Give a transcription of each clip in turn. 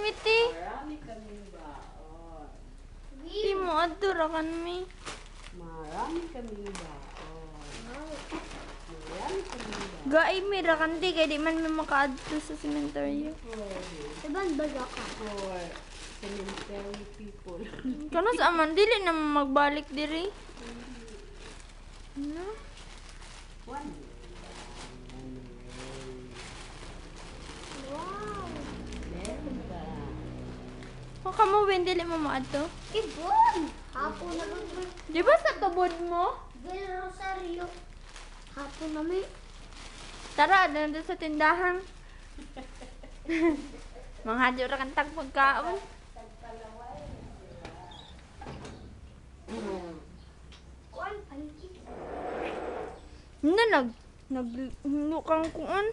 miti. Marami kaming baon. Di mo adto ra kan mi. Marami kaming baon. Marami kaming baon. Gaay mi ra kan di kay di man mi makaadto sa sementeryo. Saban baga ka. For cemetery people. Kano sa aman dili na magbalik diri. No? One. Wow. Meron ba? O kamo wen dili mo maadto. Ibon. Hapon na lang. Di ba sa tubod mo? Gaya Rosario. Hapon na may. Tara, doon sa tindahan. Manghadyo ra kan tag pagkaon. Kuan paliki. Na nagkang kuan.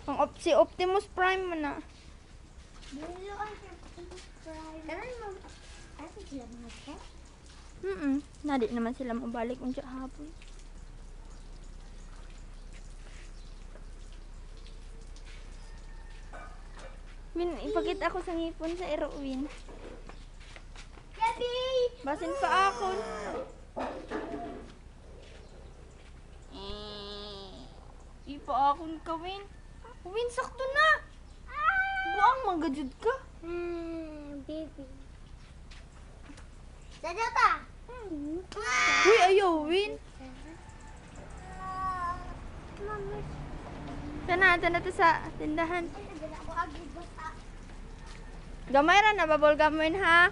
Ang si Optimus Prime man na. Dili ang subscribe. Kanan mo. Kasi sila mga ka. Nadi naman sila mabalik unsa hapon. Win, ipakita ko sa ngipon sa Erwin. Gabi. Basin pa ako. Ipa akon ka, Win. Win, sakto na. Buang magajud ka. Baby. Sadota. Uy, ayaw, Win. Mama. Sana to sa tindahan. Ay, nagala ako agi basta. Gamay ra na babol gamoy ha.